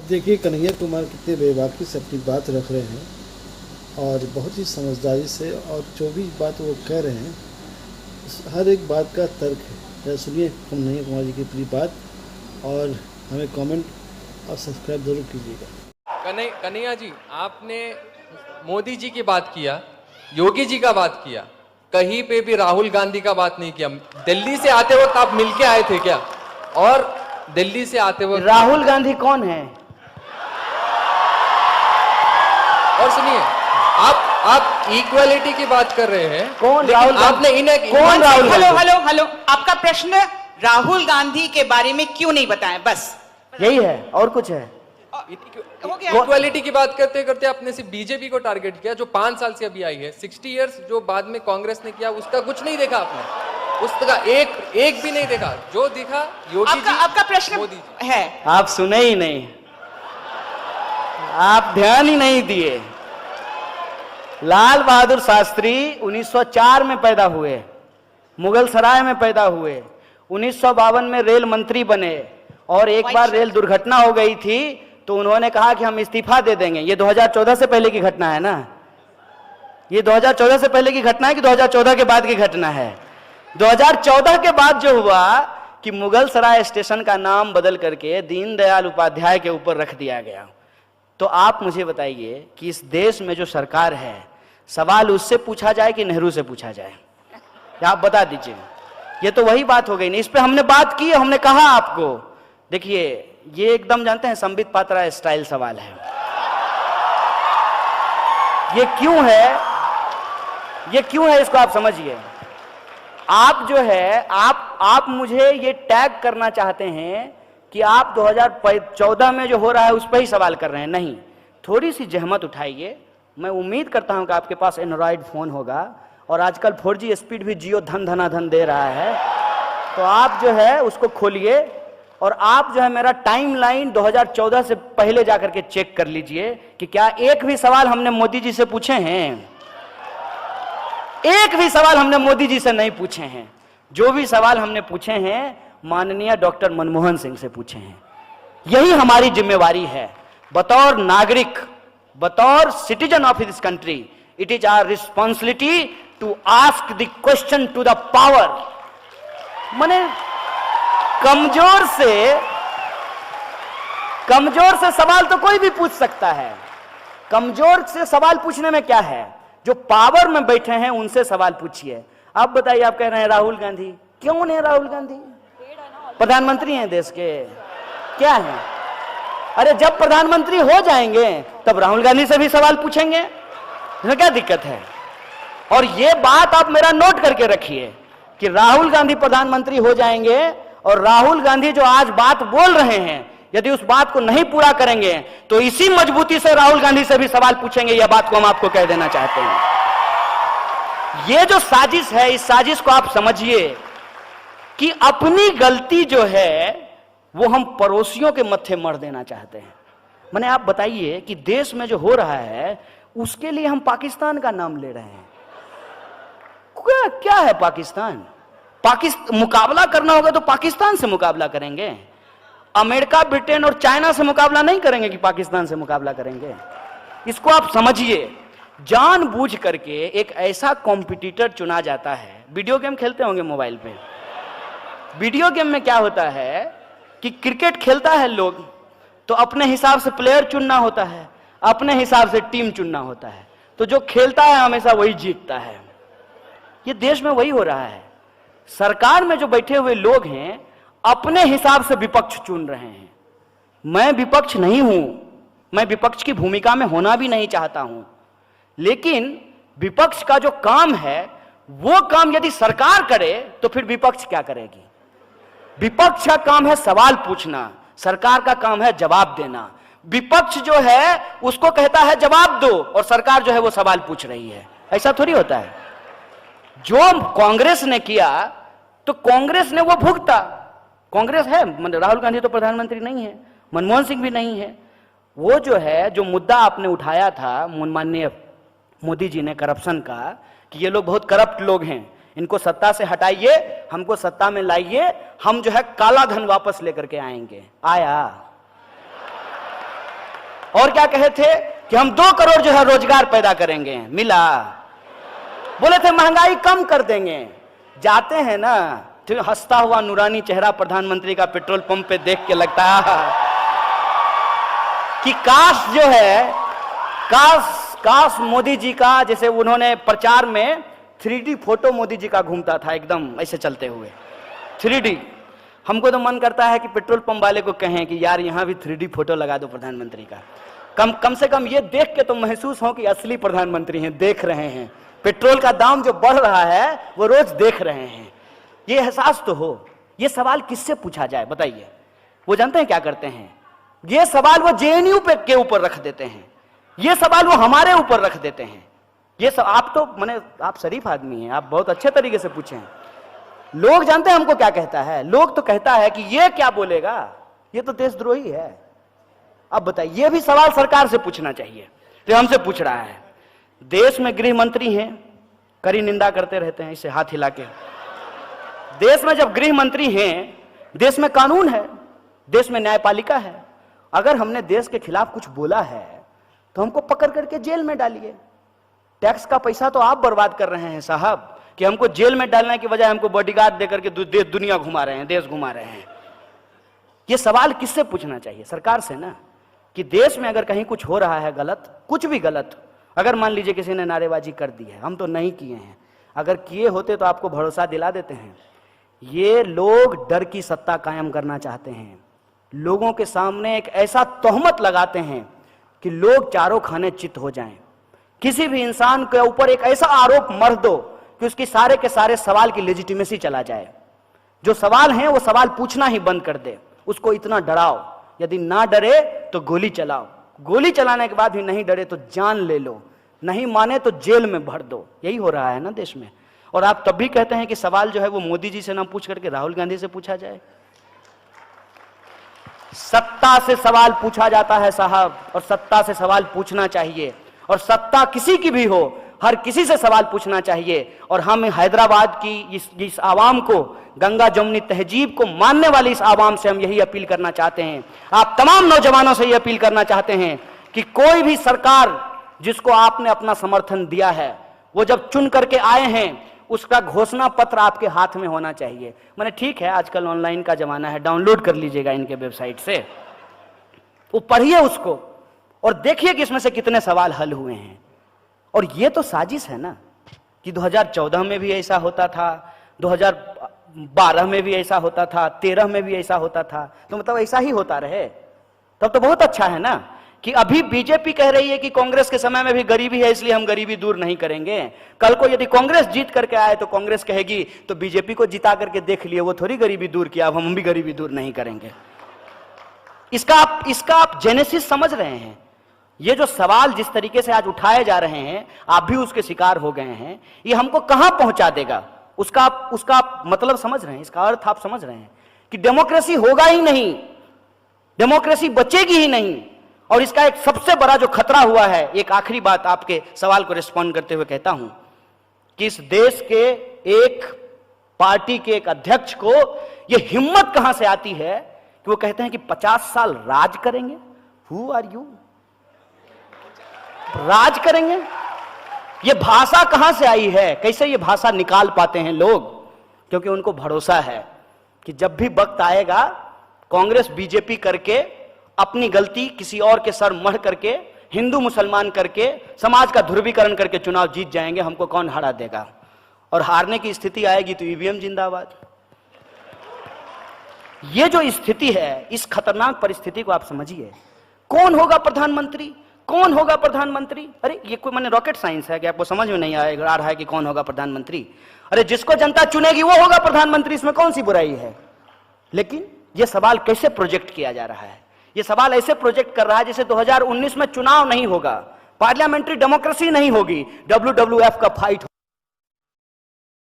देखिए कन्हैया कुमार कितने बेबाकी से अपनी बात रख रहे हैं और बहुत ही समझदारी से, और जो भी बात वो कह रहे हैं हर एक बात का तर्क है। जरा सुनिए कन्हैया कुमार जी की पूरी बात, और हमें कमेंट और सब्सक्राइब जरूर कीजिएगा। कन्हैया जी, आपने मोदी जी की बात किया, योगी जी का बात किया, कहीं पे भी राहुल गांधी का बात नहीं किया। दिल्ली से आते वक्त आप मिलके आए थे क्या? और दिल्ली से आते वक्त राहुल गांधी कौन है? और सुनिए, आप इक्वालिटी की बात कर रहे हैं। कौन राहुल? आपने कौन राहुल? हेलो, आपका प्रश्न राहुल गांधी के बारे में क्यों नहीं बताया? बस यही है, और कुछ है? इक्वालिटी की बात करते करते आपने सिर्फ बीजेपी को टारगेट किया, जो 5 साल से अभी आई है। 60 इयर्स जो बाद में कांग्रेस ने किया, उसका कुछ नहीं देखा आपने, उसका एक भी नहीं देखा। जो दिखा योगी जी, आपका प्रश्न मोदी जी है। आप सुने ही नहीं, आप ध्यान ही नहीं दिए। लाल बहादुर शास्त्री 1904 में पैदा हुए, मुगल सराय में पैदा हुए, 1952 में रेल मंत्री बने, और एक बार रेल दुर्घटना हो गई थी तो उन्होंने कहा कि हम इस्तीफा दे देंगे। ये 2014 से पहले की घटना है ना? ये 2014 से पहले की घटना है कि 2014 के बाद की घटना है? 2014 के बाद जो हुआ कि मुगल सराय स्टेशन का नाम बदल करके दीनदयाल उपाध्याय के ऊपर रख दिया गया। तो आप मुझे बताइए कि इस देश में जो सरकार है, सवाल उससे पूछा जाए कि नेहरू से पूछा जाए? आप बता दीजिए। ये तो वही बात हो गई ना, इस पे हमने बात की, हमने कहा आपको। देखिए, ये एकदम जानते हैं संबित पात्रा स्टाइल सवाल है। ये क्यों है, ये क्यों है, इसको आप समझिए। आप जो है, आप मुझे ये टैग करना चाहते हैं कि आप 2014 में जो हो रहा है उस पर ही सवाल कर रहे हैं। नहीं, थोड़ी सी जहमत उठाइए। मैं उम्मीद करता हूं कि आपके पास एंड्रॉयड फोन होगा, और आजकल 4G स्पीड भी जियो धन धनाधन दे रहा है, तो आप जो है उसको खोलिए, और आप जो है मेरा टाइमलाइन 2014 से पहले जाकर के चेक कर लीजिए कि क्या एक भी सवाल हमने मोदी जी से पूछे हैं? एक भी सवाल हमने मोदी जी से नहीं पूछे हैं। जो भी सवाल हमने पूछे हैं माननीय डॉक्टर मनमोहन सिंह से पूछे हैं। यही हमारी जिम्मेवारी है बतौर नागरिक, बतौर citizen of this country. It is our responsibility to ask the question to the power. माने कमजोर से सवाल तो कोई भी पूछ सकता है। कमजोर से सवाल पूछने में क्या है? जो पावर में बैठे हैं उनसे सवाल पूछिए। आप बताइए, आप कह रहे हैं राहुल गांधी, क्यों नहीं राहुल गांधी? प्रधानमंत्री हैं देश के, क्या है? अरे जब प्रधानमंत्री हो जाएंगे तब राहुल गांधी से भी सवाल पूछेंगे, इसमें क्या दिक्कत है? और ये बात आप मेरा नोट करके रखिए कि राहुल गांधी प्रधानमंत्री हो जाएंगे, और राहुल गांधी जो आज बात बोल रहे हैं, यदि उस बात को नहीं पूरा करेंगे तो इसी मजबूती से राहुल गांधी से भी सवाल पूछेंगे। यह बात को हम आपको कह देना चाहते हैं। यह जो साजिश है, इस साजिश को आप समझिए कि अपनी गलती जो है वो हम पड़ोसियों के मत्थे मर देना चाहते हैं। मैंने आप बताइए कि देश में जो हो रहा है उसके लिए हम पाकिस्तान का नाम ले रहे हैं। क्या है पाकिस्तान? मुकाबला करना होगा तो पाकिस्तान से मुकाबला करेंगे। अमेरिका, ब्रिटेन और चाइना से मुकाबला नहीं करेंगे कि पाकिस्तान से मुकाबला करेंगे। इसको आप समझिए। जानबूझ करके एक ऐसा कॉम्पिटिटर चुना जाता है। वीडियो गेम खेलते होंगे मोबाइल पे। वीडियो गेम में क्या होता है कि क्रिकेट खेलता है लोग, तो अपने हिसाब से प्लेयर चुनना होता है, अपने हिसाब से टीम चुनना होता है, तो जो खेलता है हमेशा वही जीतता है। ये देश में वही हो रहा है। सरकार में जो बैठे हुए लोग हैं अपने हिसाब से विपक्ष चुन रहे हैं। मैं विपक्ष नहीं हूं, मैं विपक्ष की भूमिका में होना भी नहीं चाहता हूं, लेकिन विपक्ष का जो काम है वो काम यदि सरकार करे तो फिर विपक्ष क्या करेगी? विपक्ष का काम है सवाल पूछना, सरकार का काम है जवाब देना। विपक्ष जो है उसको कहता है जवाब दो, और सरकार जो है वो सवाल पूछ रही है। ऐसा थोड़ी होता है। जो कांग्रेस ने किया तो कांग्रेस ने वो भुगता। कांग्रेस है, राहुल गांधी तो प्रधानमंत्री नहीं है, मनमोहन सिंह भी नहीं है। वो जो है, जो मुद्दा आपने उठाया था माननीय मोदी जी ने करप्शन का, कि ये लोग बहुत करप्ट लोग हैं, इनको सत्ता से हटाइए, हमको सत्ता में लाइए, हम जो है काला धन वापस लेकर के आएंगे। आया? और क्या कहे थे कि हम 2 करोड़ जो है रोजगार पैदा करेंगे, मिला। बोले थे महंगाई कम कर देंगे। जाते हैं ना तो हंसता हुआ नूरानी चेहरा प्रधानमंत्री का पेट्रोल पंप पे देख के लगता है कि काश जो है, काश मोदी जी का, जैसे उन्होंने प्रचार में 3D फोटो मोदी जी का घूमता था एकदम ऐसे चलते हुए 3D। हमको तो मन करता है कि पेट्रोल पंप वाले को कहें कि यार यहां भी 3D फोटो लगा दो प्रधानमंत्री का। कम से कम ये देख के तो महसूस हो कि असली प्रधानमंत्री हैं, देख रहे हैं। पेट्रोल का दाम जो बढ़ रहा है वो रोज देख रहे हैं, ये एहसास तो हो। ये सवाल किससे पूछा जाए बताइए? वो जानते हैं क्या करते हैं? ये सवाल वो जेएनयू पे के ऊपर रख देते हैं, ये सवाल वो हमारे ऊपर रख देते हैं। ये सब आप तो माने आप शरीफ आदमी हैं, आप बहुत अच्छे तरीके से पूछे हैं। लोग जानते हैं हमको क्या कहता है? लोग तो कहता है कि ये क्या बोलेगा, ये तो देशद्रोही है। अब बताइए, ये भी सवाल सरकार से पूछना चाहिए, तो हमसे पूछ रहा है। देश में गृह मंत्री हैं, कड़ी निंदा करते रहते हैं इसे हाथ हिला के। देश में जब गृह मंत्री हैं, देश में कानून है, देश में न्यायपालिका है। अगर हमने देश के खिलाफ कुछ बोला है तो हमको पकड़ करके जेल में डालिए। टैक्स का पैसा तो आप बर्बाद कर रहे हैं साहब, कि हमको जेल में डालने की बजाय हमको बॉडीगार्ड देकर के देश दुनिया घुमा रहे हैं, देश घुमा रहे हैं। ये सवाल किससे पूछना चाहिए? सरकार से ना, कि देश में अगर कहीं कुछ हो रहा है गलत, कुछ भी गलत, अगर मान लीजिए किसी ने नारेबाजी कर दी है, हम तो नहीं किए हैं, अगर किए होते तो आपको भरोसा दिला देते हैं। ये लोग डर की सत्ता कायम करना चाहते हैं, लोगों के सामने एक ऐसा तोहमत लगाते हैं कि लोग चारों खाने चित हो जाएं। किसी भी इंसान के ऊपर एक ऐसा आरोप मर दो कि उसकी सारे के सारे सवाल की लेजिटिमेसी चला जाए। जो सवाल हैं वो सवाल पूछना ही बंद कर दे, उसको इतना डराओ। यदि ना डरे तो गोली चलाओ, गोली चलाने के बाद भी नहीं डरे तो जान ले लो, नहीं माने तो जेल में भर दो। यही हो रहा है ना देश में। और आप तब भी कहते हैं कि सवाल जो है वो मोदी जी से ना पूछ करके राहुल गांधी से पूछा जाए। सत्ता से सवाल पूछा जाता है साहब, और सत्ता से सवाल पूछना चाहिए, और सत्ता किसी की भी हो, हर किसी से सवाल पूछना चाहिए। और हम हैदराबाद की इस आवाम को, गंगा जमुनी तहजीब को मानने वाली इस आवाम से हम यही अपील करना चाहते हैं। आप तमाम नौजवानों से यह अपील करना चाहते हैं कि कोई भी सरकार जिसको आपने अपना समर्थन दिया है, वो जब चुन करके आए हैं उसका घोषणा पत्र आपके हाथ में होना चाहिए। मैंने ठीक है, आजकल ऑनलाइन का जमाना है, डाउनलोड कर लीजिएगा इनके वेबसाइट से, वो पढ़िए उसको और देखिए कि इसमें से कितने सवाल हल हुए हैं। और ये तो साजिश है ना कि 2014 में भी ऐसा होता था, 2012 में भी ऐसा होता था, 13 में भी ऐसा होता था, तो मतलब ऐसा ही होता रहे तब तो बहुत अच्छा है ना। कि अभी बीजेपी कह रही है कि कांग्रेस के समय में भी गरीबी है इसलिए हम गरीबी दूर नहीं करेंगे। कल को यदि कांग्रेस जीत करके आए तो कांग्रेस कहेगी तो बीजेपी को जिता करके देख लिए, वो थोड़ी गरीबी दूर किया, अब हम भी गरीबी दूर नहीं करेंगे। इसका आप जेनेसिस समझ रहे हैं? ये जो सवाल जिस तरीके से आज उठाए जा रहे हैं, आप भी उसके शिकार हो गए हैं, ये हमको कहां पहुंचा देगा उसका मतलब समझ रहे हैं? इसका अर्थ आप समझ रहे हैं कि डेमोक्रेसी होगा ही नहीं, डेमोक्रेसी बचेगी ही नहीं। और इसका एक सबसे बड़ा जो खतरा हुआ है, एक आखिरी बात आपके सवाल को रिस्पॉन्ड करते हुए कहता हूं कि इस देश के एक पार्टी के एक अध्यक्ष को यह हिम्मत कहां से आती है कि वो कहते हैं कि 50 साल राज करेंगे। Who are you? राज करेंगे? ये भाषा कहां से आई है? कैसे ये भाषा निकाल पाते हैं लोग? क्योंकि उनको भरोसा है कि जब भी वक्त आएगा कांग्रेस बीजेपी करके अपनी गलती किसी और के सर मढ़ करके, हिंदू मुसलमान करके, समाज का ध्रुवीकरण करके चुनाव जीत जाएंगे, हमको कौन हरा देगा। और हारने की स्थिति आएगी तो ईवीएम जिंदाबाद। ये जो स्थिति है, इस खतरनाक परिस्थिति को आप समझिए। कौन होगा प्रधानमंत्री? कौन होगा प्रधानमंत्री? अरे ये कोई मैंने रॉकेट साइंस है कि आपको समझ में नहीं आ रहा है कि कौन होगा प्रधानमंत्री? अरे जिसको जनता चुनेगी वो होगा प्रधानमंत्री, इसमें कौन सी बुराई है? लेकिन ये सवाल कैसे प्रोजेक्ट किया जा रहा है? ये सवाल ऐसे प्रोजेक्ट कर रहा है जैसे 2019 में चुनाव नहीं होगा, पार्लियामेंट्री डेमोक्रेसी नहीं होगी, WWF का फाइट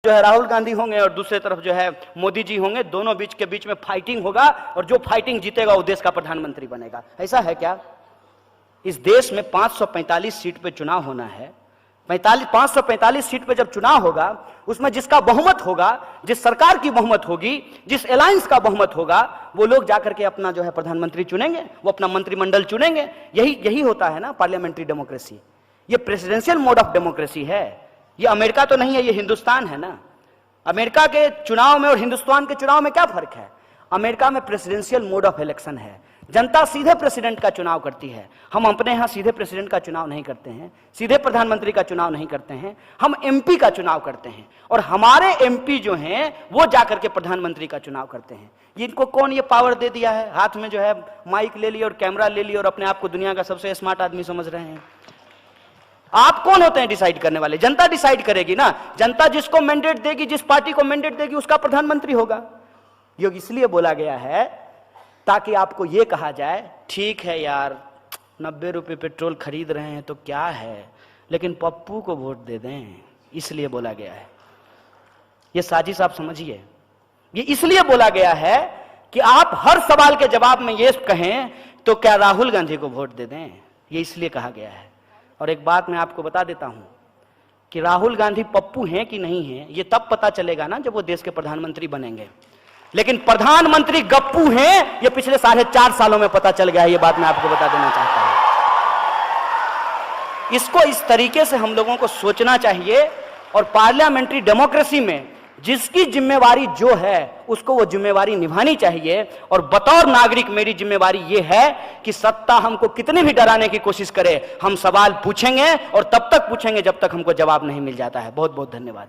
जो है राहुल गांधी होंगे और दूसरे तरफ जो है मोदी जी होंगे, दोनों के बीच में फाइटिंग होगा और जो फाइटिंग जीतेगा वो देश का प्रधानमंत्री बनेगा। ऐसा है क्या? इस देश में 545 सीट पे चुनाव होना है, 545 सीट पे जब चुनाव होगा, उसमें जिसका बहुमत होगा, जिस सरकार की बहुमत होगी, जिस अलायंस का बहुमत होगा, वो लोग जाकर के अपना जो है प्रधानमंत्री चुनेंगे, वो अपना मंत्रिमंडल चुनेंगे। यही होता है ना पार्लियामेंट्री डेमोक्रेसी। ये प्रेसिडेंशियल मोड ऑफ डेमोक्रेसी है। ये अमेरिका तो नहीं है, ये हिंदुस्तान है ना। अमेरिका के चुनाव में और हिंदुस्तान के चुनाव में क्या फर्क है? अमेरिका में प्रेसिडेंशियल मोड ऑफ इलेक्शन है, जनता सीधे प्रेसिडेंट का चुनाव करती है। हम अपने यहां सीधे प्रेसिडेंट का चुनाव नहीं करते हैं, सीधे प्रधानमंत्री का चुनाव नहीं करते हैं, हम एमपी का चुनाव करते हैं। और हमारे एमपी जो हैं वो जाकर के प्रधानमंत्री का चुनाव करते हैं। इनको कौन ये पावर दे दिया है? हाथ में जो है माइक ले लिया और कैमरा ले लिया और अपने आप को दुनिया का सबसे स्मार्ट आदमी समझ रहे हैं। आप कौन होते हैं डिसाइड करने वाले? जनता डिसाइड करेगी ना। जनता जिसको मैंडेट देगी, जिस पार्टी को मैंडेट देगी, उसका प्रधानमंत्री होगा। योग इसलिए बोला गया है ताकि आपको यह कहा जाए, ठीक है यार 90 रुपए पेट्रोल खरीद रहे हैं तो क्या है, लेकिन पप्पू को वोट दे दें। इसलिए बोला गया है। यह साजिश आप समझिए। ये इसलिए बोला गया है कि आप हर सवाल के जवाब में यह कहें तो क्या राहुल गांधी को वोट दे दें। यह इसलिए कहा गया है। और एक बात मैं आपको बता देता हूं कि राहुल गांधी पप्पू हैं कि नहीं हैं, यह तब पता चलेगा ना जब वो देश के प्रधानमंत्री बनेंगे। लेकिन प्रधानमंत्री गप्पू हैं, यह पिछले 4.5 सालों में पता चल गया है। यह बात मैं आपको बता देना चाहता हूं। इसको इस तरीके से हम लोगों को सोचना चाहिए। और पार्लियामेंट्री डेमोक्रेसी में जिसकी जिम्मेवारी जो है उसको वो जिम्मेवारी निभानी चाहिए। और बतौर नागरिक मेरी जिम्मेवारी ये है कि सत्ता हमको कितनी भी डराने की कोशिश करे, हम सवाल पूछेंगे और तब तक पूछेंगे जब तक हमको जवाब नहीं मिल जाता है। बहुत बहुत धन्यवाद।